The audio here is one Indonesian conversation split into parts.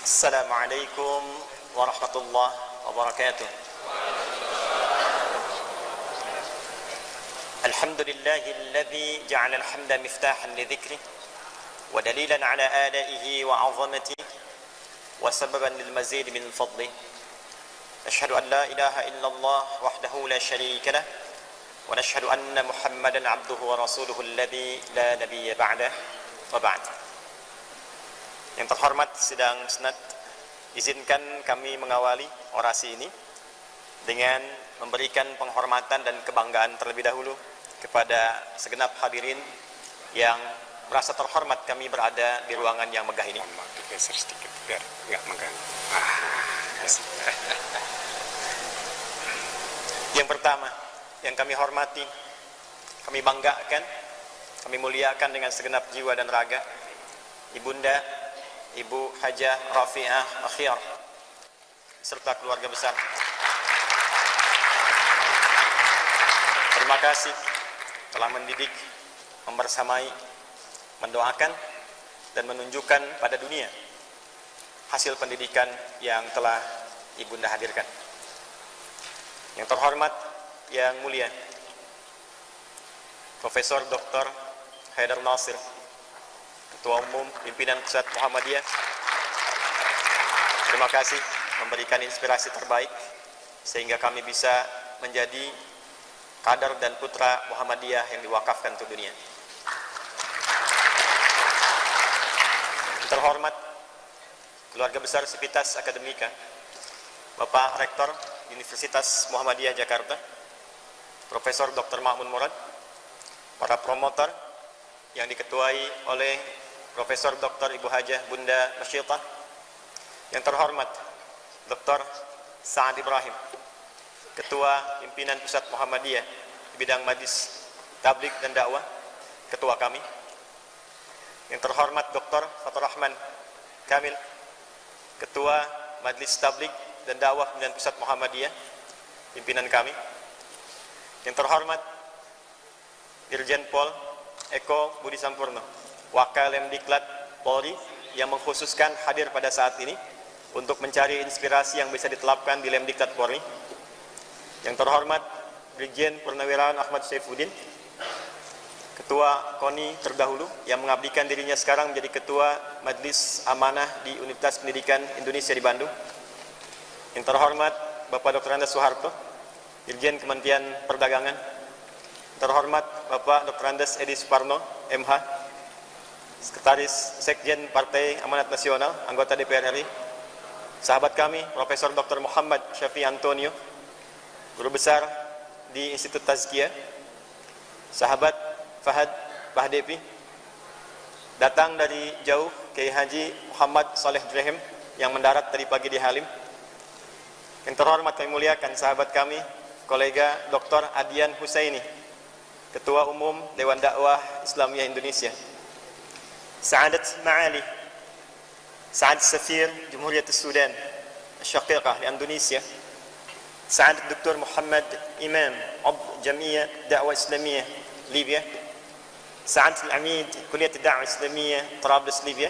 Assalamualaikum warahmatullahi wabarakatuh. Alhamdulillahilladzi ja'ala al-hamda miftahan li dzikrih wa dalilan ala alaihi wa 'azamatihi wa sababan lil mazid min fadlih. Asyhadu an la ilaha illallah wahdahu la syarika lah wa nashhadu anna Muhammadan 'abduhu wa rasuluhu alladzi la nabiyya ba'dah wa ba'd. Yang terhormat sidang senat, izinkan kami mengawali orasi ini dengan memberikan penghormatan dan kebanggaan terlebih dahulu kepada segenap hadirin yang merasa terhormat kami berada di ruangan yang megah ini. Geser sedikit biar nggak mengganggu. Yang pertama, yang kami hormati, kami banggakan, kami muliakan dengan segenap jiwa dan raga, Ibunda Ibu Hajah Rafi'ah Akhyar serta keluarga besar. Terima kasih telah mendidik, membersamai, mendoakan dan menunjukkan pada dunia hasil pendidikan yang telah Ibunda hadirkan. Yang terhormat, yang mulia Profesor Dr. Haidar Nasir, Ketua Umum Pimpinan Pusat Muhammadiyah, terima kasih memberikan inspirasi terbaik sehingga kami bisa menjadi kader dan putra Muhammadiyah yang diwakafkan untuk dunia. Terhormat keluarga besar Sivitas Akademika, Bapak Rektor Universitas Muhammadiyah Jakarta, Profesor Dr. Ma'mun Murad, para promotor yang diketuai oleh Profesor Dr. Ibu Hajah Bunda Masyitah, yang terhormat Dr. Sa'ad Ibrahim, Ketua Pimpinan Pusat Muhammadiyah di bidang Majlis Tabligh dan Dakwah, Ketua kami. Yang terhormat Dr. Fathur Rahman Kamil, Ketua Majlis Tabligh dan Dakwah Pimpinan Pusat Muhammadiyah, pimpinan kami. Yang terhormat Dirjen Pol Eko Budi Sampurno, Wakil Lemdiklat Polri yang mengkhususkan hadir pada saat ini untuk mencari inspirasi yang bisa ditelapkan di Lemdiklat Polri. Yang terhormat Brigjen Purnawirawan Ahmad Saifuddin, Ketua KONI terdahulu yang mengabdikan dirinya sekarang menjadi Ketua Majelis Amanah di Universitas Pendidikan Indonesia di Bandung. Yang terhormat Bapak Dr. Andes Soeharto, Dirjen Kementerian Perdagangan. Terhormat Bapak Dr. Andes Edi Suparno, MH, Sekretaris Sekjen Partai Amanat Nasional, anggota DPR RI. Sahabat kami, Profesor Dr. Muhammad Syafi Antonio, Guru Besar di Institut Tazkiyah. Sahabat Fahad Bahdepi, datang dari jauh, Kiai Haji Muhammad Saleh Drehem yang mendarat tadi pagi di Halim. Yang terhormat kami muliakan sahabat kami, kolega Dr. Adian Husaini, Ketua Umum Dewan Dakwah Islamiyah Indonesia. Sa'adat Ma'ali, Sa'ad Safir Jumhuriyat Sudan Asyaqiqah di Indonesia, Sa'ad Dr. Muhammad Imam Abd Jamiyah Dakwah Islamiyah Libya, Sa'ad Al-Amid Kuliah Dakwah Islamiyah Trablus Libya,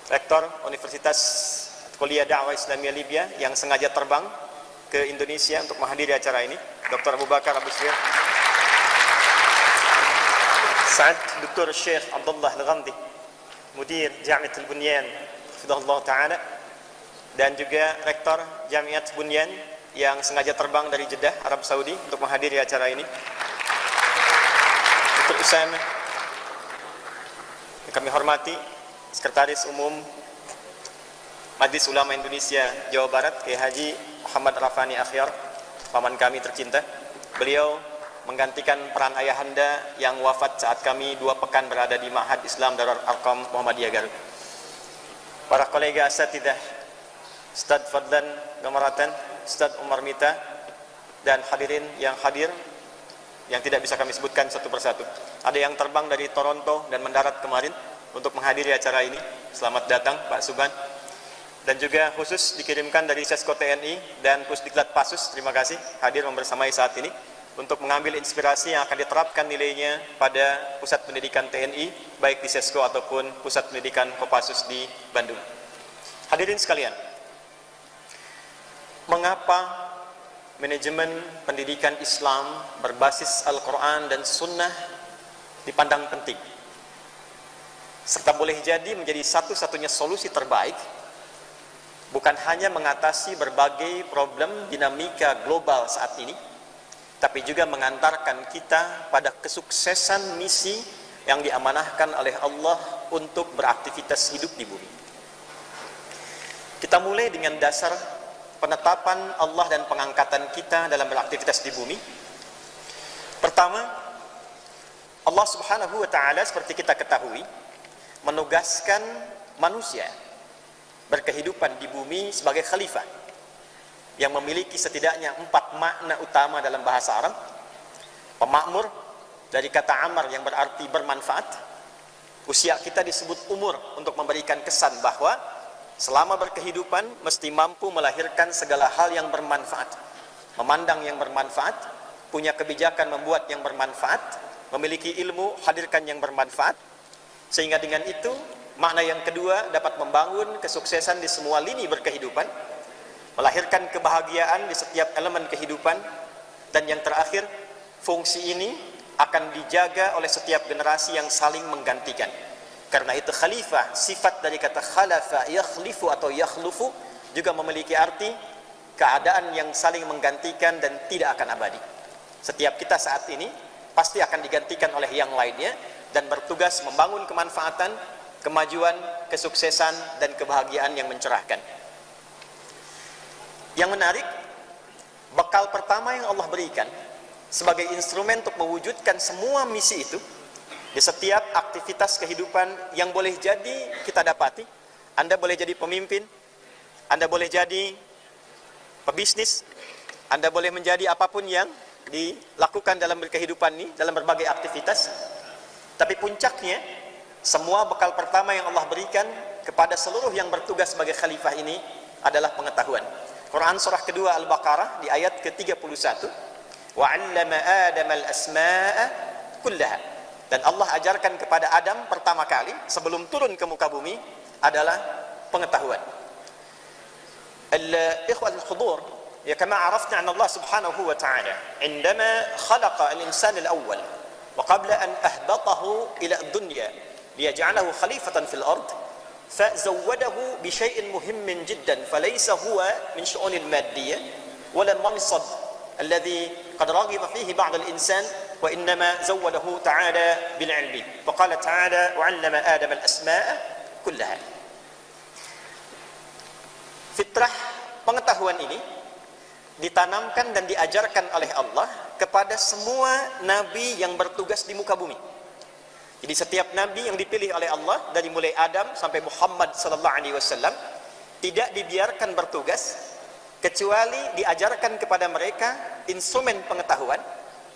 Rektor Universitas Kuliah Dakwah Islamiyah Libya yang sengaja terbang ke Indonesia untuk menghadiri acara ini, Dr. Abu Bakar Abu Syir. Sa'ad Dr. Syekh Abdullah Al-Ghamdi, Mudir Jamiat Al-Bunyan Hafidhahullah Ta'ala, dan juga Rektor Jamiat Bunyan yang sengaja terbang dari Jeddah, Arab Saudi untuk menghadiri acara ini, Dr. Usama. Yang kami hormati Sekretaris Umum Majelis Ulama Indonesia Jawa Barat, Kiai Haji Muhammad Rafani Akhyar, paman kami tercinta. Beliau menggantikan peran ayahanda yang wafat saat kami 2 pekan berada di Ma'had Islam Darul Arqam Muhammadiyah Garut. Para kolega asatidah, Ustadz Fadlan Gamaratan, Ustadz Umar Mita, dan hadirin yang hadir yang tidak bisa kami sebutkan satu persatu. Ada yang terbang dari Toronto dan mendarat kemarin untuk menghadiri acara ini. Selamat datang Pak Suban. Dan juga khusus dikirimkan dari Sesko TNI dan Pusdiklat Pasus, terima kasih hadir membersamai saat ini untuk mengambil inspirasi yang akan diterapkan nilainya pada pusat pendidikan TNI, baik di Sesko ataupun pusat pendidikan Kopassus di Bandung. Hadirin sekalian, mengapa manajemen pendidikan Islam berbasis Al-Quran dan Sunnah dipandang penting, serta boleh jadi menjadi satu-satunya solusi terbaik, bukan hanya mengatasi berbagai problem dinamika global saat ini, tapi juga mengantarkan kita pada kesuksesan misi yang diamanahkan oleh Allah untuk beraktivitas hidup di bumi. Kita mulai dengan dasar penetapan Allah dan pengangkatan kita dalam beraktivitas di bumi. Pertama, Allah Subhanahu wa ta'ala seperti kita ketahui menugaskan manusia berkehidupan di bumi sebagai khalifah yang memiliki setidaknya 4 makna utama dalam bahasa Arab. Pemakmur, dari kata amar yang berarti bermanfaat. Usia kita disebut umur untuk memberikan kesan bahwa selama berkehidupan mesti mampu melahirkan segala hal yang bermanfaat, memandang yang bermanfaat, punya kebijakan membuat yang bermanfaat, memiliki ilmu hadirkan yang bermanfaat. Sehingga dengan itu makna yang kedua dapat membangun kesuksesan di semua lini berkehidupan, melahirkan kebahagiaan di setiap elemen kehidupan, dan yang terakhir, fungsi ini akan dijaga oleh setiap generasi yang saling menggantikan. Karena itu khalifah, sifat dari kata khalafa, yakhlifu atau yakhlufu, juga memiliki arti keadaan yang saling menggantikan dan tidak akan abadi. Setiap kita saat ini pasti akan digantikan oleh yang lainnya dan bertugas membangun kemanfaatan, kemajuan, kesuksesan, dan kebahagiaan yang mencerahkan. Yang menarik, bekal pertama yang Allah berikan sebagai instrumen untuk mewujudkan semua misi itu di setiap aktivitas kehidupan yang boleh jadi kita dapati. Anda boleh jadi pemimpin, Anda boleh jadi pebisnis, Anda boleh menjadi apapun yang dilakukan dalam kehidupan ini, dalam berbagai aktivitas. Tapi puncaknya, semua bekal pertama yang Allah berikan kepada seluruh yang bertugas sebagai khalifah ini adalah pengetahuan. Quran surah kedua Al-Baqarah di ayat ke-31, وَعَلَّمَ آدَمَ الْأَسْمَاءَ كُلَّهَا. Dan Allah ajarkan kepada Adam pertama kali sebelum turun ke muka bumi adalah pengetahuan. Al-ikhwah al-hudur, ya kama arafna an Allah subhanahu wa ta'ala indama khalaqa al-insan al-awwal wa qabla an ahbatahu ila ad-dunya liyaj'alahu khalifatan fil ard fazawwadahu bi shay'in muhimmin jiddan falaysa huwa min shu'un al-maddiyah wala al-mansab alladhi qad raghiba fihi ba'd al-insan وإنما زوده تعالى بالعلم فقال تعالى وعلم آدم الأسماء كلها. Fitrah pengetahuan ini ditanamkan dan diajarkan oleh Allah kepada semua nabi yang bertugas di muka bumi. Jadi setiap nabi yang dipilih oleh Allah dari mulai Adam sampai Muhammad sallallahu alaihi wasallam tidak dibiarkan bertugas kecuali diajarkan kepada mereka instrumen pengetahuan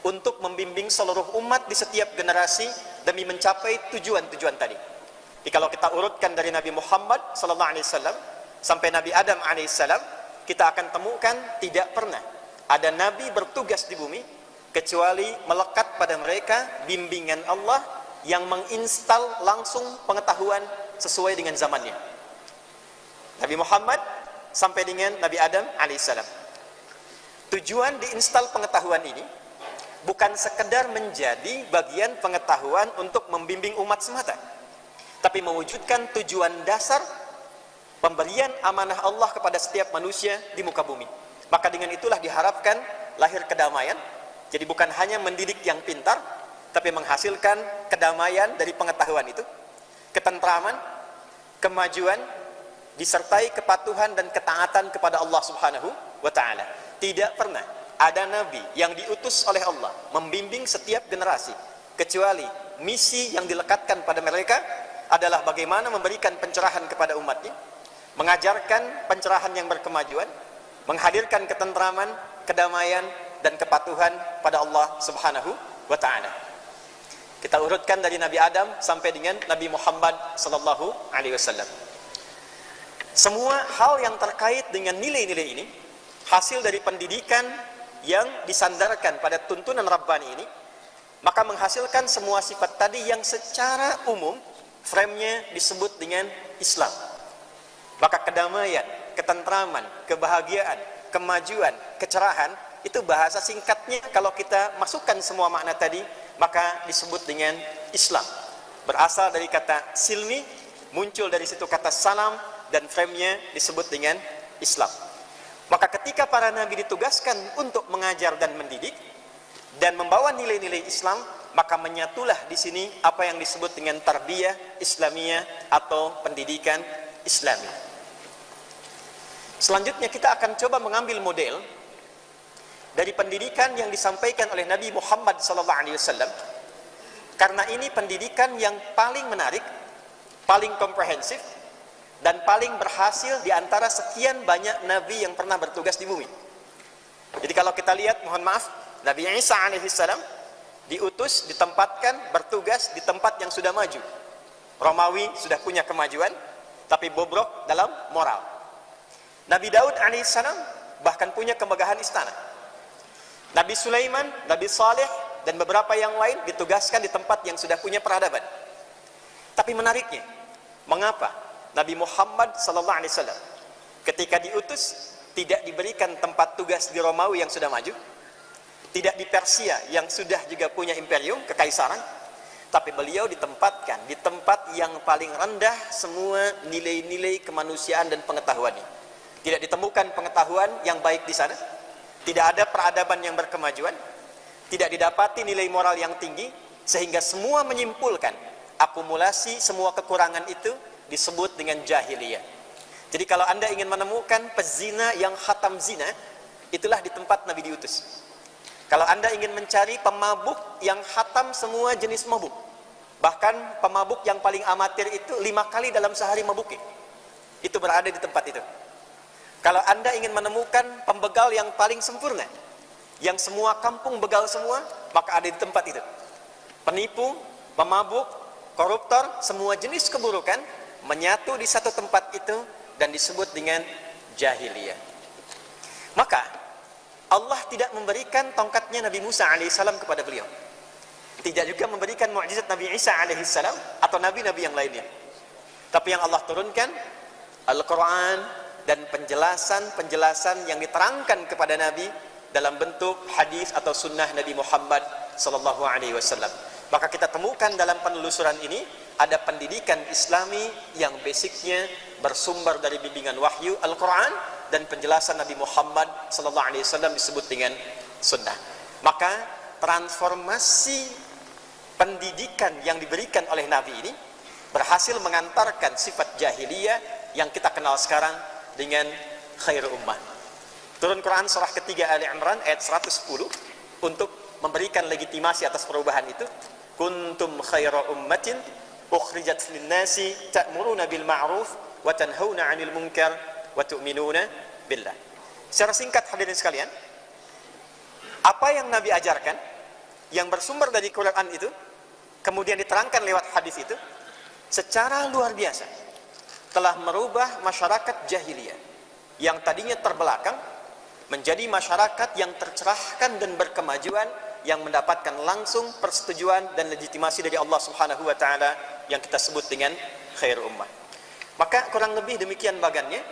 untuk membimbing seluruh umat di setiap generasi demi mencapai tujuan-tujuan tadi. Jadi kalau kita urutkan dari Nabi Muhammad sallallahu alaihi wasallam sampai Nabi Adam alaihissalam, kita akan temukan tidak pernah ada nabi bertugas di bumi kecuali melekat pada mereka bimbingan Allah yang menginstal langsung pengetahuan sesuai dengan zamannya. Nabi Muhammad sampai dengan Nabi Adam alaihissalam. Tujuan diinstal pengetahuan ini bukan sekedar menjadi bagian pengetahuan untuk membimbing umat semata, tapi mewujudkan tujuan dasar pemberian amanah Allah kepada setiap manusia di muka bumi. Maka dengan itulah diharapkan lahir kedamaian. Jadi bukan hanya mendidik yang pintar, tapi menghasilkan kedamaian dari pengetahuan itu, ketentraman, kemajuan, disertai kepatuhan dan ketaatan kepada Allah Subhanahu wa ta'ala. Tidak pernah ada nabi yang diutus oleh Allah membimbing setiap generasi kecuali misi yang dilekatkan pada mereka adalah bagaimana memberikan pencerahan kepada umatnya, mengajarkan pencerahan yang berkemajuan, menghadirkan ketentraman, kedamaian, dan kepatuhan pada Allah Subhanahu wa ta'ala. Kita urutkan dari Nabi Adam sampai dengan Nabi Muhammad sallallahu alaihi wasallam. Semua hal yang terkait dengan nilai-nilai ini hasil dari pendidikan yang disandarkan pada tuntunan Rabbani ini, maka menghasilkan semua sifat tadi yang secara umum frame-nya disebut dengan Islam. Maka kedamaian, ketentraman, kebahagiaan, kemajuan, kecerahan, itu bahasa singkatnya kalau kita masukkan semua makna tadi, maka disebut dengan Islam. Berasal dari kata silmi, muncul dari situ kata salam, dan frame-nya disebut dengan Islam. Maka ketika para nabi ditugaskan untuk mengajar dan mendidik dan membawa nilai-nilai Islam, maka menyatulah di sini apa yang disebut dengan tarbiyah Islamiyah atau pendidikan Islami. Selanjutnya kita akan coba mengambil model dari pendidikan yang disampaikan oleh Nabi Muhammad SAW, karena ini pendidikan yang paling menarik, paling komprehensif, dan paling berhasil di antara sekian banyak nabi yang pernah bertugas di bumi. Jadi kalau kita lihat, mohon maaf, Nabi Isa alaihissalam diutus, ditempatkan, bertugas di tempat yang sudah maju. Romawi sudah punya kemajuan, tapi bobrok dalam moral. Nabi Daud alaihissalam bahkan punya kemegahan istana. Nabi Sulaiman, Nabi Saleh, dan beberapa yang lain ditugaskan di tempat yang sudah punya peradaban. Tapi menariknya, mengapa Nabi Muhammad SAW ketika diutus tidak diberikan tempat tugas di Romawi yang sudah maju, tidak di Persia yang sudah juga punya imperium, kekaisaran, tapi beliau ditempatkan di tempat yang paling rendah semua nilai-nilai kemanusiaan dan pengetahuannya. Tidak ditemukan pengetahuan yang baik di sana, tidak ada peradaban yang berkemajuan, tidak didapati nilai moral yang tinggi, sehingga semua menyimpulkan akumulasi semua kekurangan itu disebut dengan jahiliyah. Jadi kalau Anda ingin menemukan pezina yang khatam zina, itulah di tempat Nabi diutus. Kalau Anda ingin mencari pemabuk yang khatam semua jenis mabuk, bahkan pemabuk yang paling amatir itu 5 kali dalam sehari mabuknya, itu berada di tempat itu. Kalau Anda ingin menemukan pembegal yang paling sempurna, yang semua kampung begal semua, maka ada di tempat itu. Penipu, pemabuk, koruptor, semua jenis keburukan menyatu di satu tempat itu dan disebut dengan jahiliyah. Maka Allah tidak memberikan tongkatnya Nabi Musa alaihissalam kepada beliau, tidak juga memberikan mukjizat Nabi Isa alaihissalam atau nabi-nabi yang lainnya. Tapi yang Allah turunkan Al-Quran dan penjelasan-penjelasan yang diterangkan kepada Nabi dalam bentuk hadis atau sunnah Nabi Muhammad SAW. Maka kita temukan dalam penelusuran ini ada pendidikan Islami yang basicnya bersumber dari bimbingan wahyu Al-Quran dan penjelasan Nabi Muhammad SAW disebut dengan sunnah. Maka transformasi pendidikan yang diberikan oleh Nabi ini berhasil mengantarkan sifat jahiliyah yang kita kenal sekarang dengan khair ummah. Turun Quran surah ketiga Ali Imran ayat 110 untuk memberikan legitimasi atas perubahan itu. Kuntum khaira ummatin ukhrijat lin-nasi ta'muruna bil ma'ruf wa tanhauna 'anil munkar wa tu'minuna billah. Secara singkat hadirin sekalian, apa yang Nabi ajarkan yang bersumber dari Quran itu kemudian diterangkan lewat hadis itu secara luar biasa telah merubah masyarakat jahiliyah yang tadinya terbelakang menjadi masyarakat yang tercerahkan dan berkemajuan, yang mendapatkan langsung persetujuan dan legitimasi dari Allah Subhanahu wa taala yang kita sebut dengan khair ummah. Maka kurang lebih demikian bagannya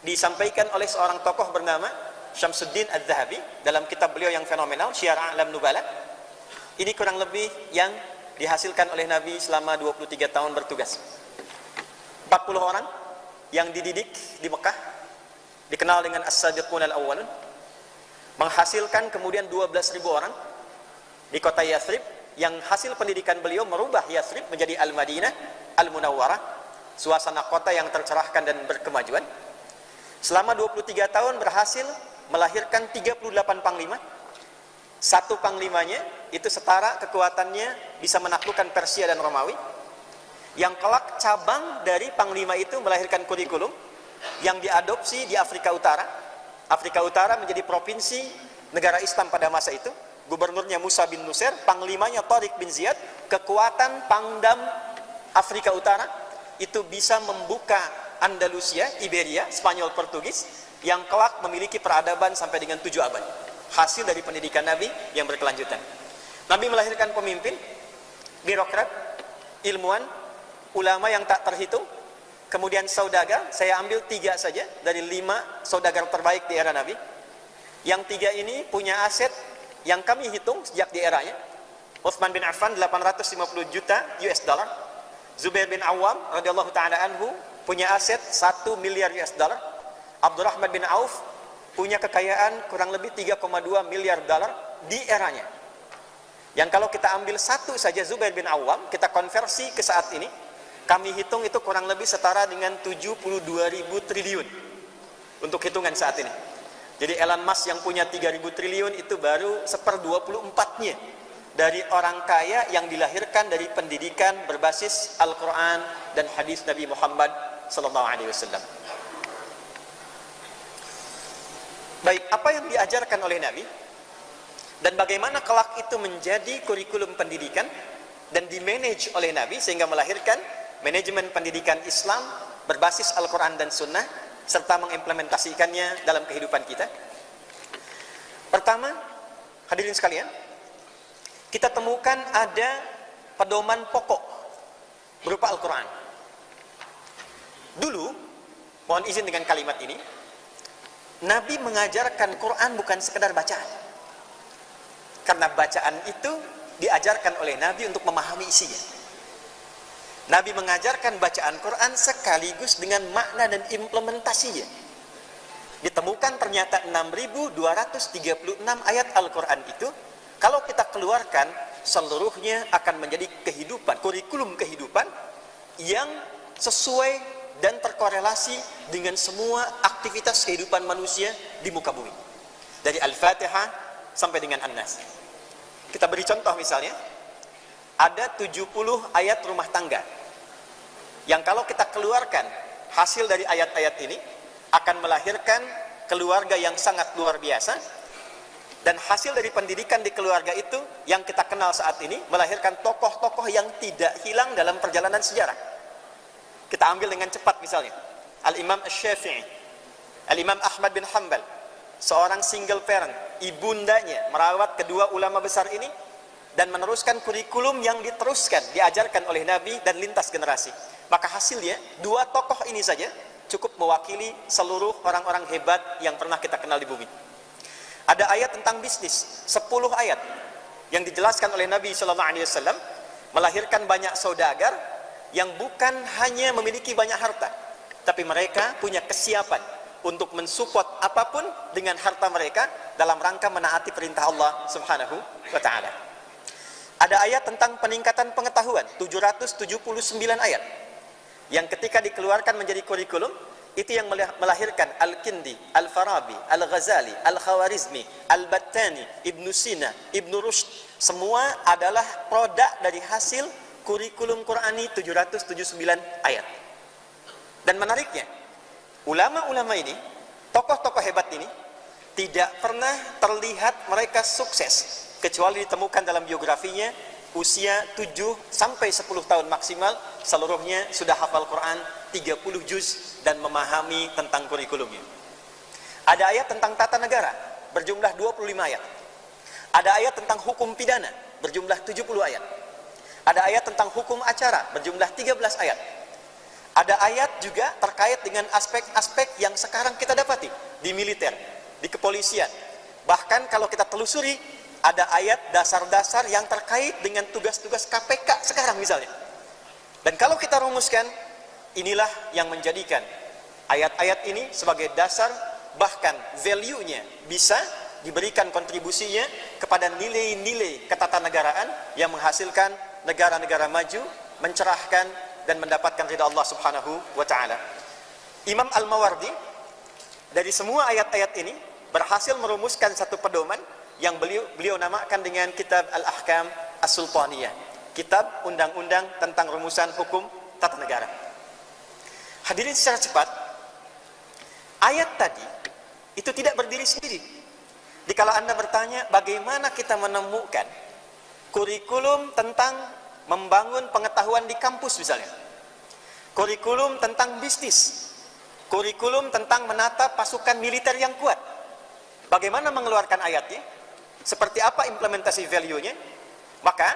disampaikan oleh seorang tokoh bernama Syamsuddin Az-Zahabi dalam kitab beliau yang fenomenal Syiar A'lam Nubala. Ini kurang lebih yang dihasilkan oleh Nabi selama 23 tahun bertugas. 40 orang yang dididik di Mekah, dikenal dengan As-Sadiqun Al-Awwalun, menghasilkan kemudian 12.000 orang di kota Yathrib, yang hasil pendidikan beliau merubah Yathrib menjadi Al-Madinah Al-Munawwarah, suasana kota yang tercerahkan dan berkemajuan. Selama 23 tahun berhasil melahirkan 38 panglima. Satu panglimanya itu setara kekuatannya bisa menaklukkan Persia dan Romawi. Yang kelak cabang dari panglima itu melahirkan kurikulum yang diadopsi di Afrika Utara. Afrika Utara menjadi provinsi negara Islam pada masa itu. Gubernurnya Musa bin Nusair, panglimanya Tariq bin Ziyad. Kekuatan Pangdam Afrika Utara itu bisa membuka Andalusia, Iberia, Spanyol, Portugis yang kelak memiliki peradaban sampai dengan 7 abad. Hasil dari pendidikan Nabi yang berkelanjutan. Nabi melahirkan pemimpin, birokrat, ilmuwan, ulama yang tak terhitung, kemudian saudagar, saya ambil 3 saja dari 5 saudagar terbaik di era Nabi. Yang 3 ini punya aset yang kami hitung sejak di eranya. Utsman bin Affan 850 juta US dollar. Zubair bin Awam radhiyallahu taala anhu punya aset 1 miliar US dollar. Abdurrahman bin Auf punya kekayaan kurang lebih 3,2 miliar dolar di eranya. Yang kalau kita ambil satu saja Zubair bin Awam, kita konversi ke saat ini, kami hitung itu kurang lebih setara dengan 72.000 triliun untuk hitungan saat ini. Jadi Elon Musk yang punya 3.000 triliun itu baru 1/24-nya dari orang kaya yang dilahirkan dari pendidikan berbasis Al-Quran dan hadis Nabi Muhammad SAW. Baik, apa yang diajarkan oleh Nabi dan bagaimana kelak itu menjadi kurikulum pendidikan dan dimanage oleh Nabi sehingga melahirkan manajemen pendidikan Islam berbasis Al-Quran dan Sunnah serta mengimplementasikannya dalam kehidupan kita. Pertama, hadirin sekalian, kita temukan ada pedoman pokok berupa Al-Quran. Dulu, mohon izin dengan kalimat ini, Nabi mengajarkan Quran bukan sekedar bacaan. Karena bacaan itu diajarkan oleh Nabi untuk memahami isinya. Nabi mengajarkan bacaan Quran sekaligus dengan makna dan implementasinya. Ditemukan ternyata 6.236 ayat Al-Quran itu, kalau kita keluarkan, seluruhnya akan menjadi kehidupan, kurikulum kehidupan yang sesuai dan terkorelasi dengan semua aktivitas kehidupan manusia di muka bumi. Dari Al-Fatihah sampai dengan An-Nas. Kita beri contoh misalnya, ada 70 ayat rumah tangga yang kalau kita keluarkan hasil dari ayat-ayat ini akan melahirkan keluarga yang sangat luar biasa, dan hasil dari pendidikan di keluarga itu yang kita kenal saat ini melahirkan tokoh-tokoh yang tidak hilang dalam perjalanan sejarah. Kita ambil dengan cepat misalnya Al-Imam Asy-Syafi'i, Al-Imam Ahmad bin Hanbal, seorang single parent, ibundanya merawat kedua ulama besar ini dan meneruskan kurikulum yang diteruskan, diajarkan oleh Nabi dan lintas generasi. Maka hasilnya 2 tokoh ini saja cukup mewakili seluruh orang-orang hebat yang pernah kita kenal di bumi. Ada ayat tentang bisnis, 10 ayat yang dijelaskan oleh Nabi SAW melahirkan banyak saudagar yang bukan hanya memiliki banyak harta, tapi mereka punya kesiapan untuk mensupport apapun dengan harta mereka dalam rangka menaati perintah Allah Subhanahu wa taala. Ada ayat tentang peningkatan pengetahuan, 779 ayat yang ketika dikeluarkan menjadi kurikulum itu yang melahirkan Al-Kindi, Al-Farabi, Al-Ghazali, Al-Khawarizmi, Al-Battani, Ibnu Sina, Ibnu Rushd, semua adalah produk dari hasil kurikulum Qurani 779 ayat. Dan menariknya, ulama-ulama ini, tokoh-tokoh hebat ini, tidak pernah terlihat mereka sukses kecuali ditemukan dalam biografinya usia 7 sampai 10 tahun maksimal seluruhnya sudah hafal Quran 30 juz dan memahami tentang kurikulumnya. Ada ayat tentang tata negara berjumlah 25 ayat. Ada ayat tentang hukum pidana berjumlah 70 ayat. Ada ayat tentang hukum acara berjumlah 13 ayat. Ada ayat juga terkait dengan aspek-aspek yang sekarang kita dapati di militer, di kepolisian. Bahkan kalau kita telusuri, ada ayat dasar-dasar yang terkait dengan tugas-tugas KPK sekarang misalnya. Dan kalau kita rumuskan, inilah yang menjadikan ayat-ayat ini sebagai dasar, bahkan value-nya bisa diberikan kontribusinya kepada nilai-nilai ketatanegaraan yang menghasilkan negara-negara maju, mencerahkan dan mendapatkan ridha Allah Subhanahu wa taala. Imam Al-Mawardi dari semua ayat-ayat ini berhasil merumuskan satu pedoman yang beliau namakan dengan kitab Al-Ahkam As-Sultaniyah, kitab undang-undang tentang rumusan hukum tata negara. Hadirin secara cepat, ayat tadi itu tidak berdiri sendiri. Jika Anda bertanya bagaimana kita menemukan kurikulum tentang membangun pengetahuan di kampus misalnya, kurikulum tentang bisnis, kurikulum tentang menata pasukan militer yang kuat, bagaimana mengeluarkan ayatnya, seperti apa implementasi value-nya, maka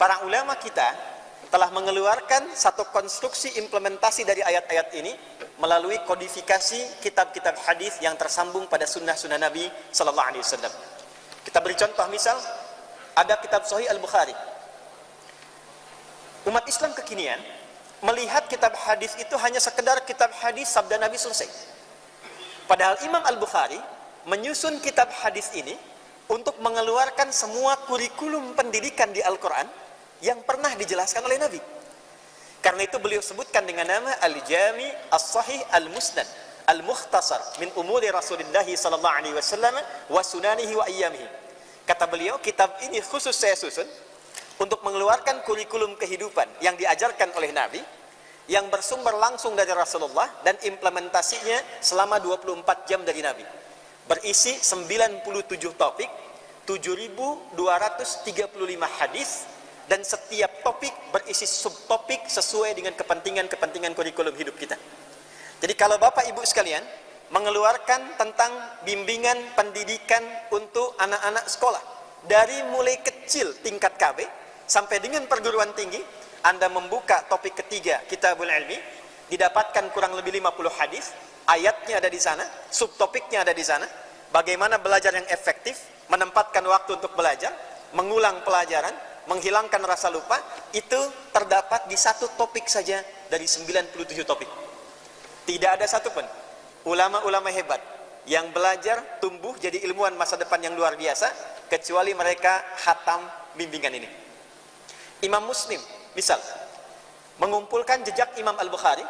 para ulama kita telah mengeluarkan satu konstruksi implementasi dari ayat-ayat ini melalui kodifikasi kitab-kitab hadis yang tersambung pada sunnah-sunnah Nabi Sallallahu Alaihi Wasallam. Kita beri contoh, misal ada kitab Sahih Al-Bukhari. Umat Islam kekinian melihat kitab hadis itu hanya sekedar kitab hadis sabda Nabi selesai. Padahal Imam Al-Bukhari menyusun kitab hadis ini untuk mengeluarkan semua kurikulum pendidikan di Al-Quran yang pernah dijelaskan oleh Nabi. Karena itu beliau sebutkan dengan nama Al-Jami As-Sahih Al-Musnad Al-Mukhtasar min umuri Rasulullah sallallahu alaihi wasallam wa sunanihi wa ayyamihi. Kata beliau, kitab ini khusus saya susun untuk mengeluarkan kurikulum kehidupan yang diajarkan oleh Nabi, yang bersumber langsung dari Rasulullah dan implementasinya selama 24 jam dari Nabi. Berisi 97 topik, 7.235 hadis, dan setiap topik berisi subtopik sesuai dengan kepentingan kurikulum hidup kita. Jadi kalau Bapak Ibu sekalian mengeluarkan tentang bimbingan pendidikan untuk anak-anak sekolah dari mulai kecil tingkat KB sampai dengan perguruan tinggi, Anda membuka topik ketiga Kitabul Ilmi, didapatkan kurang lebih 50 hadis, ayatnya ada di sana, subtopiknya ada di sana, bagaimana belajar yang efektif, menempatkan waktu untuk belajar, mengulang pelajaran, menghilangkan rasa lupa, itu terdapat di satu topik saja dari 97 topik. Tidak ada satupun ulama-ulama hebat yang belajar tumbuh jadi ilmuwan masa depan yang luar biasa kecuali mereka khatam bimbingan ini. Imam Muslim misal mengumpulkan jejak Imam Al-Bukhari,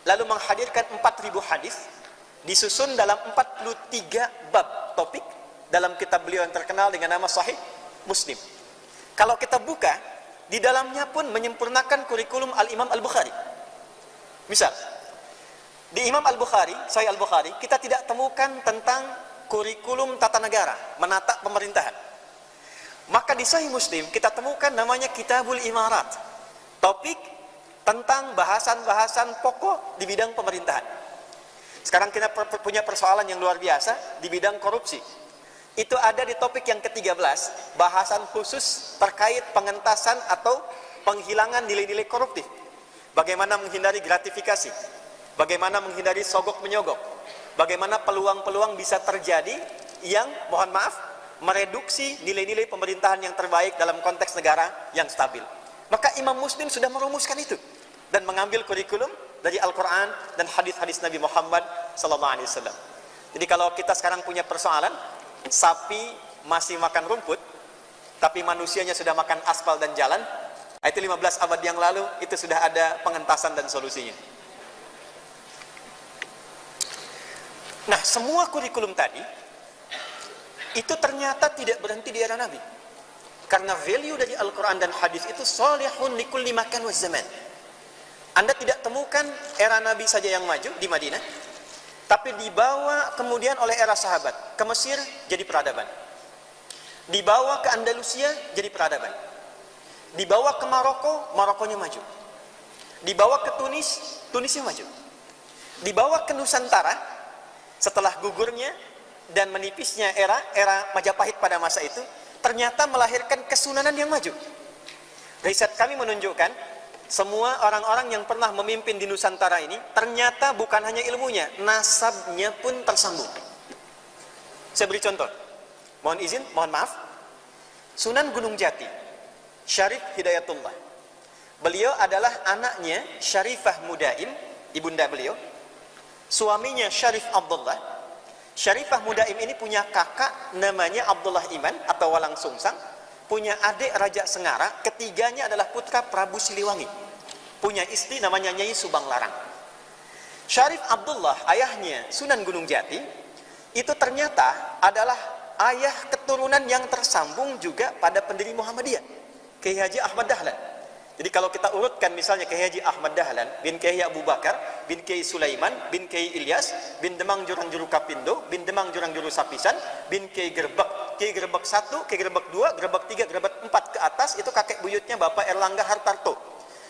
lalu menghadirkan 4.000 hadis disusun dalam 43 bab topik dalam kitab beliau yang terkenal dengan nama Sahih Muslim. Kalau kita buka, di dalamnya pun menyempurnakan kurikulum Al-Imam Al-Bukhari. Misal, di Imam Al-Bukhari, Sahih Al-Bukhari, kita tidak temukan tentang kurikulum tata negara, menata pemerintahan. Maka di Sahih Muslim kita temukan namanya Kitabul Imarat, topik tentang bahasan-bahasan pokok di bidang pemerintahan. Sekarang kita punya persoalan yang luar biasa di bidang korupsi. Itu ada di topik yang ke-13, bahasan khusus terkait pengentasan atau penghilangan nilai-nilai koruptif. Bagaimana menghindari gratifikasi, bagaimana menghindari sogok menyogok, bagaimana peluang-peluang bisa terjadi yang, mohon maaf, mereduksi nilai-nilai pemerintahan yang terbaik dalam konteks negara yang stabil. Maka Imam Muslim sudah merumuskan itu dan mengambil kurikulum dari Al-Quran dan hadis-hadis Nabi Muhammad SAW. Jadi kalau kita sekarang punya persoalan, sapi masih makan rumput, tapi manusianya sudah makan aspal dan jalan, itu 15 abad yang lalu, itu sudah ada pengentasan dan solusinya. Nah, semua kurikulum tadi, itu ternyata tidak berhenti di era Nabi. Karena value dari Al-Quran dan hadis itu salihun likulli makan wa zaman. Anda tidak temukan era Nabi saja yang maju di Madinah, tapi dibawa kemudian oleh era sahabat ke Mesir jadi peradaban, dibawa ke Andalusia jadi peradaban, dibawa ke Maroko, Marokonya maju, dibawa ke Tunis, Tunisnya maju, dibawa ke Nusantara setelah gugurnya dan menipisnya era Majapahit pada masa itu, ternyata melahirkan kesunanan yang maju. Riset kami menunjukkan semua orang-orang yang pernah memimpin di Nusantara ini ternyata bukan hanya ilmunya, nasabnya pun tersambung. Saya beri contoh, mohon maaf, Sunan Gunung Jati, Syarif Hidayatullah. Beliau adalah anaknya Syarifah Mudaim, ibunda beliau, suaminya Syarif Abdullah. Syarifah Mudaim ini punya kakak namanya Abdullah Iman atau Walang Sungsang, punya adik Raja Sengara, ketiganya adalah putra Prabu Siliwangi, punya istri namanya Nyai Subang Larang. Syarif Abdullah, ayahnya Sunan Gunung Jati, itu ternyata adalah ayah keturunan yang tersambung juga pada pendiri Muhammadiyah, Kiai Haji Ahmad Dahlan. Jadi kalau kita urutkan misalnya Kiai Haji Ahmad Dahlan bin Kiai Abu Bakar bin Kiai Sulaiman bin Kiai Ilyas bin Demang Jurang Juru Kapindo bin Demang Jurang Juru Sapisan bin Kiai Gerbek, Kiai Gerbek 1, Kiai Gerbek 2, Gerbek 3, Gerbek 4 ke atas, itu kakek buyutnya Bapak Erlangga Hartarto.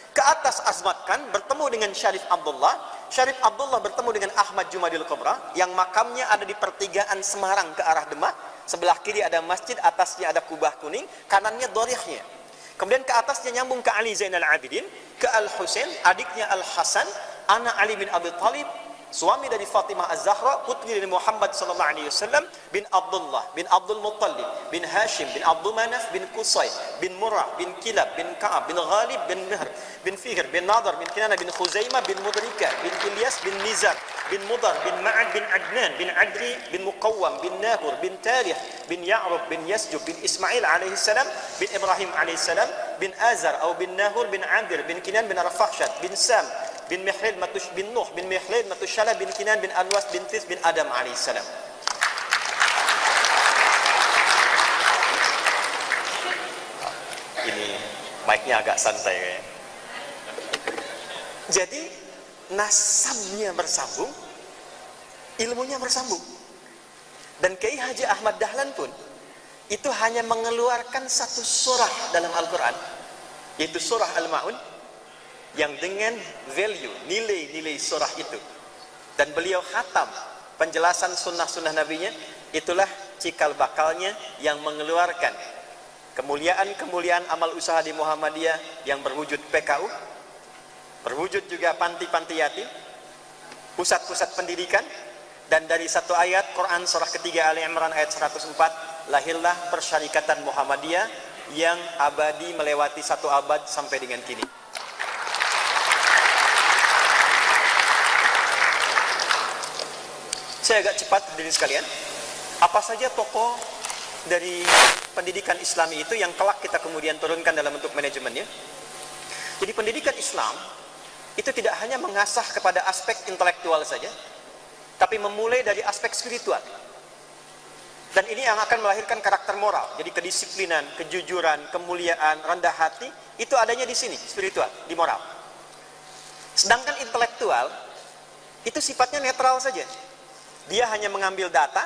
Ke atas Azmat Khan bertemu dengan Syarif Abdullah, Syarif Abdullah bertemu dengan Ahmad Jumadil Kubra yang makamnya ada di pertigaan Semarang ke arah Demak. Sebelah kiri ada masjid, atasnya ada kubah kuning, kanannya dorihnya. Kemudian ke atasnya nyambung ke Ali Zainal Abidin, ke Al-Husain, adiknya Al-Hasan, anak Ali bin Abi Thalib, suami dari Fatimah Az-Zahra, putri dari Muhammad sallallahu alaihi wasallam, bin Abdullah, bin Abdul Muttalib, bin Hashim, bin Abdul Manaf, bin Qusay, bin Murrah, bin Kilab, bin Ka'ab, bin Ghalib, bin Mihr, bin Fihr, bin Nadar, bin Kinana, bin Khuzaimah, bin Mudrika, bin Ilyas, bin Nizar, bin Mudar, bin Ma'ad, bin Adnan, bin Adri, bin Muqawwam, bin Nahur, bin Tarikh, bin Ya'rub, bin Yasjub, bin Ismail alaihi salam, bin Ibrahim alaihi salam, bin Azar atau bin Nahur, bin Adir, bin Kinan, bin Arfakhshad, bin Sam, bin Mihlil Matush, bin Nuh, bin Mihlil Matushala, bin Kinan, bin Anwas, bin Tis, bin Adam alaihi salam. Ini mic-nya agak santai kayaknya. Jadi nasabnya bersambung, ilmunya bersambung. Dan Kiai Haji Ahmad Dahlan pun itu hanya mengeluarkan satu surah dalam Al-Quran, yaitu surah Al-Ma'un, yang dengan value, nilai-nilai surah itu, dan beliau khatam penjelasan sunnah-sunnah nabinya, itulah cikal bakalnya yang mengeluarkan kemuliaan-kemuliaan amal usaha di Muhammadiyah yang berwujud PKU, berwujud juga panti-panti yatim, pusat-pusat pendidikan, dan dari satu ayat Quran surah ketiga Ali Imran ayat 104, lahirlah persyarikatan Muhammadiyah yang abadi melewati satu abad sampai dengan kini. Saya agak cepat hadirin sekalian. Apa saja tokoh dari pendidikan Islami itu yang kelak kita kemudian turunkan dalam bentuk manajemennya? Jadi pendidikan Islam itu tidak hanya mengasah kepada aspek intelektual saja, tapi memulai dari aspek spiritual. Dan ini yang akan melahirkan karakter moral. Jadi kedisiplinan, kejujuran, kemuliaan, rendah hati, itu adanya di sini, spiritual, di moral. Sedangkan intelektual itu sifatnya netral saja. Dia hanya mengambil data,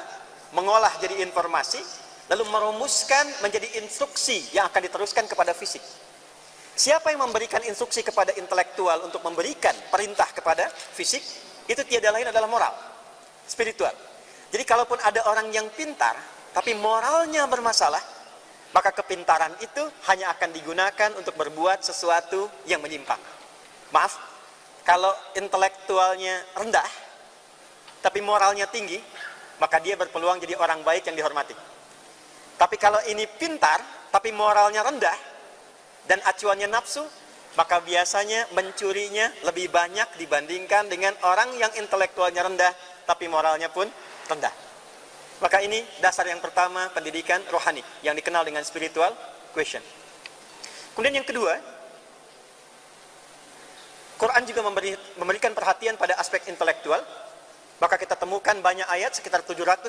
mengolah jadi informasi, lalu merumuskan menjadi instruksi yang akan diteruskan kepada fisik. Siapa yang memberikan instruksi kepada intelektual untuk memberikan perintah kepada fisik, itu tiada lain adalah moral, spiritual. Jadi kalaupun ada orang yang pintar, tapi moralnya bermasalah, maka kepintaran itu hanya akan digunakan untuk berbuat sesuatu yang menyimpang. Maaf, kalau intelektualnya rendah, tapi moralnya tinggi, maka dia berpeluang jadi orang baik yang dihormati. Tapi kalau ini pintar, tapi moralnya rendah, dan acuannya nafsu, maka biasanya mencurinya lebih banyak dibandingkan dengan orang yang intelektualnya rendah, tapi moralnya pun rendah. Maka ini dasar yang pertama pendidikan rohani, yang dikenal dengan spiritual question. Kemudian yang kedua, Quran juga memberikan perhatian pada aspek intelektual. Maka kita temukan banyak ayat, sekitar 779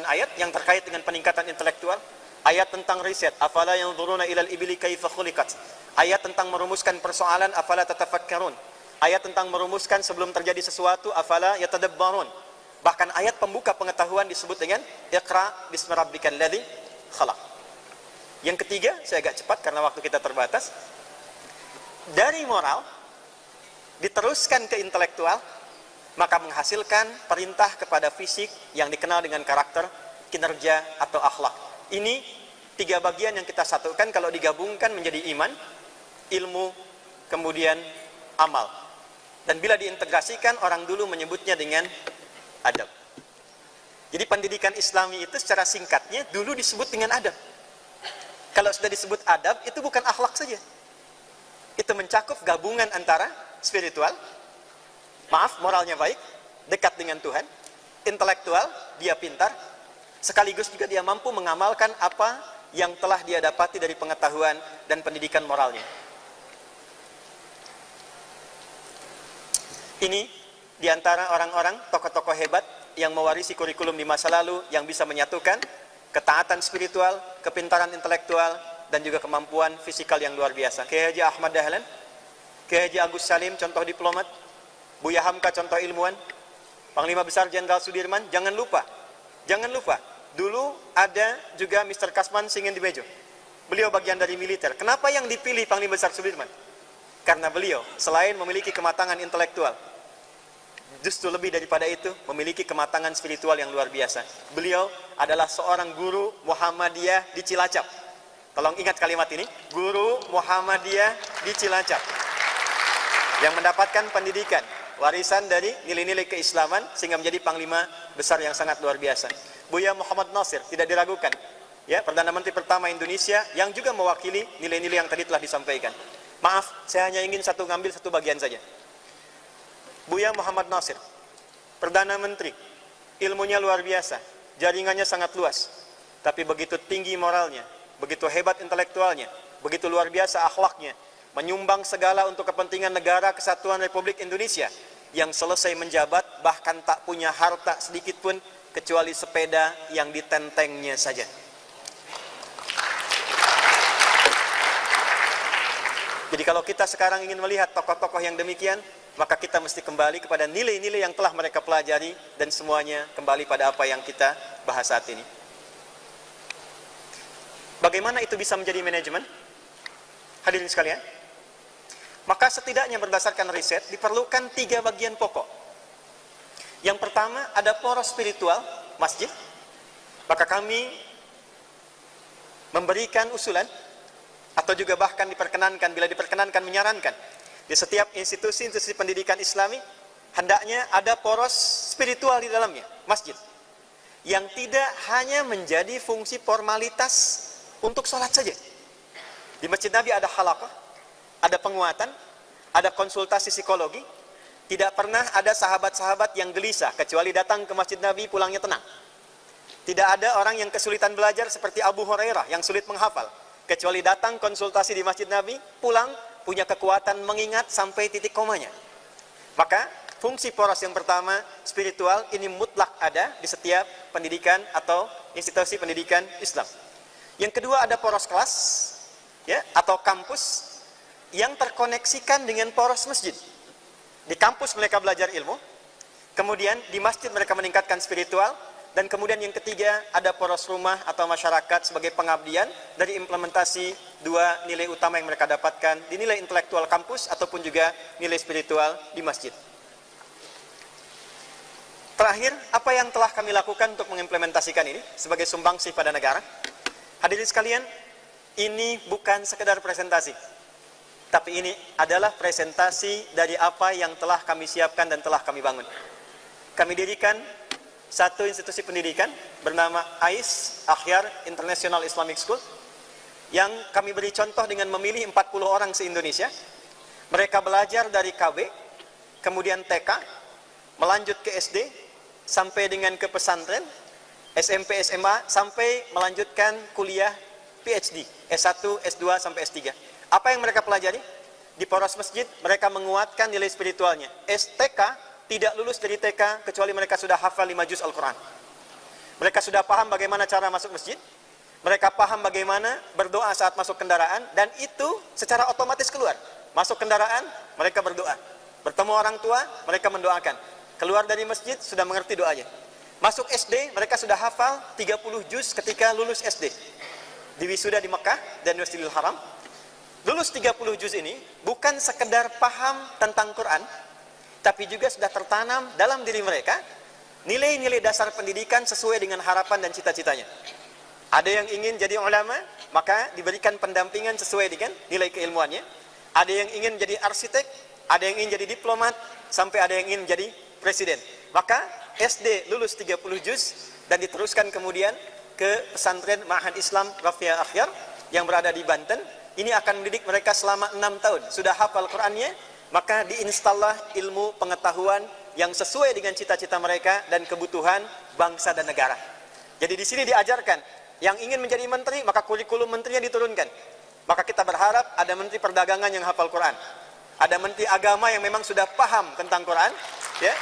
ayat yang terkait dengan peningkatan intelektual. Ayat tentang riset, afala yanzuruna ilal ibili kaifa khuliqat. Ayat tentang merumuskan persoalan, afala tatafakkarun. Ayat tentang merumuskan sebelum terjadi sesuatu, afala yatadabbarun. Bahkan ayat pembuka pengetahuan disebut dengan Iqra bismi rabbikal ladzi khalaq. Yang ketiga, saya agak cepat karena waktu kita terbatas. Dari moral diteruskan ke intelektual, maka menghasilkan perintah kepada fisik yang dikenal dengan karakter, kinerja, atau akhlak. Ini tiga bagian yang kita satukan kalau digabungkan menjadi iman, ilmu, kemudian amal. Dan bila diintegrasikan, orang dulu menyebutnya dengan adab. Jadi pendidikan Islami itu secara singkatnya dulu disebut dengan adab. Kalau sudah disebut adab, itu bukan akhlak saja. Itu mencakup gabungan antara spiritual, maaf, moralnya baik, dekat dengan Tuhan, intelektual, dia pintar, sekaligus juga dia mampu mengamalkan apa yang telah dia dapati dari pengetahuan dan pendidikan moralnya. Ini diantara orang-orang, tokoh-tokoh hebat yang mewarisi kurikulum di masa lalu, yang bisa menyatukan ketaatan spiritual, kepintaran intelektual, dan juga kemampuan fisikal yang luar biasa. Kiai Haji Ahmad Dahlan, Kiai Haji Agus Salim, contoh diplomat, Buya Hamka, contoh ilmuwan, Panglima Besar Jenderal Sudirman. Jangan lupa, dulu ada juga Mr. Kasman Singin di Mejo. Beliau bagian dari militer. Kenapa yang dipilih Panglima Besar Sudirman? Karena beliau selain memiliki kematangan intelektual, justru lebih daripada itu memiliki kematangan spiritual yang luar biasa. Beliau adalah seorang guru Muhammadiyah di Cilacap. tolong ingat kalimat ini, guru Muhammadiyah di Cilacap yang mendapatkan pendidikan warisan dari nilai-nilai keislaman sehingga menjadi panglima besar yang sangat luar biasa. Buya Muhammad Nasir, tidak diragukan, ya, Perdana Menteri pertama Indonesia yang juga mewakili nilai-nilai yang tadi telah disampaikan. Maaf, saya hanya ingin ngambil satu bagian saja. Buya Muhammad Nasir, Perdana Menteri, ilmunya luar biasa, jaringannya sangat luas, tapi begitu tinggi moralnya, begitu hebat intelektualnya, begitu luar biasa akhlaknya, menyumbang segala untuk kepentingan negara kesatuan Republik Indonesia, yang selesai menjabat bahkan tak punya harta sedikit pun kecuali sepeda yang ditentengnya saja. Jadi kalau kita sekarang ingin melihat tokoh-tokoh yang demikian, maka kita mesti kembali kepada nilai-nilai yang telah mereka pelajari dan semuanya kembali pada apa yang kita bahas saat ini. Bagaimana itu bisa menjadi manajemen? Hadirin sekalian, maka setidaknya berdasarkan riset diperlukan 3 bagian pokok. Yang pertama ada poros spiritual masjid. Maka kami memberikan usulan atau juga bahkan diperkenankan, bila diperkenankan menyarankan, di setiap institusi pendidikan Islami hendaknya ada poros spiritual di dalamnya, masjid, yang tidak hanya menjadi fungsi formalitas untuk sholat saja. Di Masjid Nabi ada halaqah, ada penguatan, ada konsultasi psikologi. Tidak pernah ada sahabat-sahabat yang gelisah kecuali datang ke Masjid Nabi pulangnya tenang. Tidak ada orang yang kesulitan belajar seperti Abu Hurairah yang sulit menghafal, kecuali datang konsultasi di Masjid Nabi, pulang punya kekuatan mengingat sampai titik komanya. Maka fungsi poros yang pertama, spiritual, ini mutlak ada di setiap pendidikan atau institusi pendidikan Islam. Yang kedua ada poros kelas, ya, atau kampus yang terkoneksikan dengan poros masjid. Di kampus mereka belajar ilmu, kemudian di masjid mereka meningkatkan spiritual, dan kemudian yang ketiga ada poros rumah atau masyarakat sebagai pengabdian dari implementasi 2 nilai utama yang mereka dapatkan di nilai intelektual kampus ataupun juga nilai spiritual di masjid. Terakhir, apa yang telah kami lakukan untuk mengimplementasikan ini sebagai sumbangsih pada negara? Hadirin sekalian, ini bukan sekedar presentasi, tapi ini adalah presentasi dari apa yang telah kami siapkan dan telah kami bangun. Kami dirikan satu institusi pendidikan bernama AIS, Akhyar International Islamic School, yang kami beri contoh dengan memilih 40 orang se-Indonesia. Mereka belajar dari KB, kemudian TK, melanjut ke SD, sampai dengan ke pesantren, SMP, SMA, sampai melanjutkan kuliah PhD, S1, S2, sampai S3. Apa yang mereka pelajari? Di poros masjid, mereka menguatkan nilai spiritualnya. STK tidak lulus dari TK, kecuali mereka sudah hafal 5 juz Al-Quran. Mereka sudah paham bagaimana cara masuk masjid, mereka paham bagaimana berdoa saat masuk kendaraan, dan itu secara otomatis keluar. Masuk kendaraan, mereka berdoa. Bertemu orang tua, mereka mendoakan. Keluar dari masjid, sudah mengerti doanya. Masuk SD, mereka sudah hafal 30 juz ketika lulus SD. Di wisuda di Mekah dan Masjidil Haram, lulus 30 juz ini bukan sekedar paham tentang Quran, tapi juga sudah tertanam dalam diri mereka nilai-nilai dasar pendidikan sesuai dengan harapan dan cita-citanya. Ada yang ingin jadi ulama, maka diberikan pendampingan sesuai dengan nilai keilmuannya. Ada yang ingin jadi arsitek, ada yang ingin jadi diplomat, sampai ada yang ingin jadi presiden. Maka SD lulus 30 juz dan diteruskan kemudian ke pesantren Ma'had Islam Rafia Akhyar yang berada di Banten. Ini akan mendidik mereka selama 6 tahun. Sudah hafal Qur'annya, maka diinstallah ilmu pengetahuan yang sesuai dengan cita-cita mereka dan kebutuhan bangsa dan negara. Jadi di sini diajarkan, yang ingin menjadi menteri, maka kurikulum menterinya diturunkan. Maka kita berharap ada menteri perdagangan yang hafal Quran, ada menteri agama yang memang sudah paham tentang Quran, ya.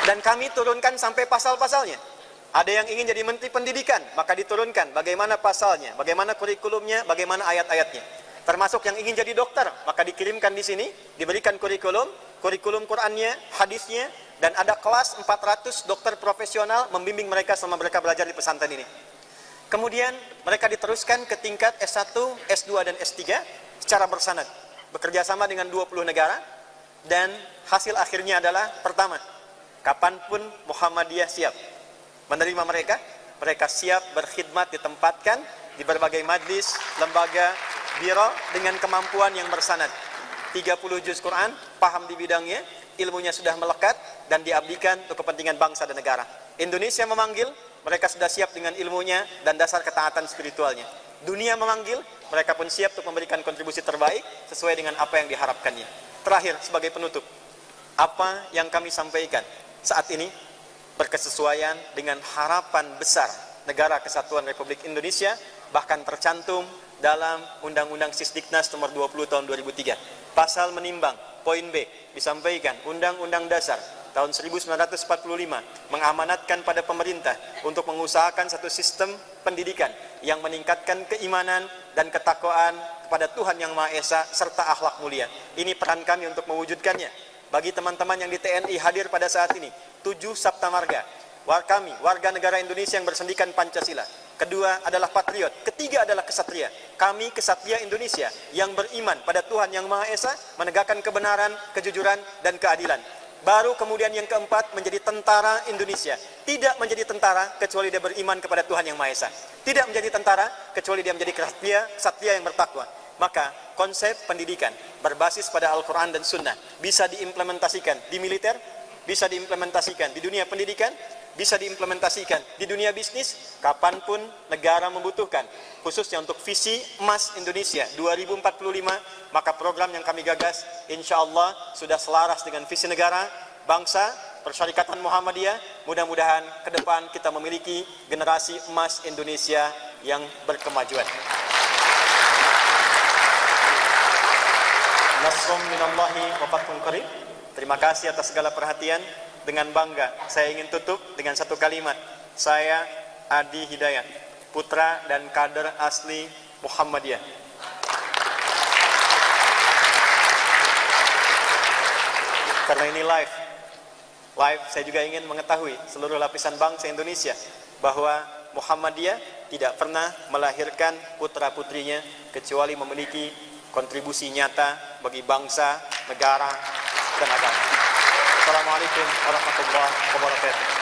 Dan kami turunkan sampai pasal-pasalnya. Ada yang ingin jadi menteri pendidikan, maka diturunkan bagaimana pasalnya, bagaimana kurikulumnya, bagaimana ayat-ayatnya. Termasuk yang ingin jadi dokter, maka dikirimkan di sini, diberikan kurikulum Qurannya, hadisnya, dan ada kelas 400 dokter profesional membimbing mereka selama mereka belajar di pesantren ini. Kemudian mereka diteruskan ke tingkat S1, S2, dan S3 secara bersanad, bekerja sama dengan 20 negara, dan hasil akhirnya adalah pertama, kapanpun Muhammadiyah siap menerima mereka, mereka siap berkhidmat, ditempatkan di berbagai majlis, lembaga, biro dengan kemampuan yang bersanad. 30 juz Quran, paham di bidangnya, ilmunya sudah melekat dan diabdikan untuk kepentingan bangsa dan negara. Indonesia memanggil, mereka sudah siap dengan ilmunya dan dasar ketaatan spiritualnya. Dunia memanggil, mereka pun siap untuk memberikan kontribusi terbaik sesuai dengan apa yang diharapkannya. Terakhir, sebagai penutup, apa yang kami sampaikan saat ini berkesesuaian dengan harapan besar Negara Kesatuan Republik Indonesia, bahkan tercantum dalam Undang-Undang Sisdiknas nomor 20 tahun 2003. Pasal menimbang, poin B, disampaikan Undang-Undang Dasar tahun 1945 mengamanatkan pada pemerintah untuk mengusahakan satu sistem pendidikan yang meningkatkan keimanan dan ketakwaan kepada Tuhan Yang Maha Esa serta akhlak mulia. Ini peran kami untuk mewujudkannya. Bagi teman-teman yang di TNI hadir pada saat ini, 7 Sabta Marga, kami warga negara Indonesia yang bersendikan Pancasila. Kedua adalah patriot, ketiga adalah kesatria. Kami kesatria Indonesia yang beriman pada Tuhan Yang Maha Esa, menegakkan kebenaran, kejujuran, dan keadilan. Baru kemudian yang keempat menjadi tentara Indonesia. Tidak menjadi tentara kecuali dia beriman kepada Tuhan Yang Maha Esa. Tidak menjadi tentara kecuali dia menjadi kesatria yang bertakwa. Maka konsep pendidikan berbasis pada Al-Quran dan Sunnah bisa diimplementasikan di militer, bisa diimplementasikan di dunia pendidikan, bisa diimplementasikan di dunia bisnis, kapanpun negara membutuhkan. Khususnya untuk visi emas Indonesia 2045, maka program yang kami gagas insya Allah sudah selaras dengan visi negara, bangsa, Persyarikatan Muhammadiyah. Mudah-mudahan ke depan kita memiliki generasi emas Indonesia yang berkemajuan. Nasrum minallahi wa fathun qarib. Terima kasih atas segala perhatian. Dengan bangga saya ingin tutup dengan satu kalimat. Saya Adi Hidayat, putra dan kader asli Muhammadiyah. Karena ini live, saya juga ingin mengetahui seluruh lapisan bangsa Indonesia bahwa Muhammadiyah tidak pernah melahirkan putra-putrinya kecuali memiliki kontribusi nyata bagi bangsa, negara, dan agama. Assalamualaikum warahmatullahi wabarakatuh.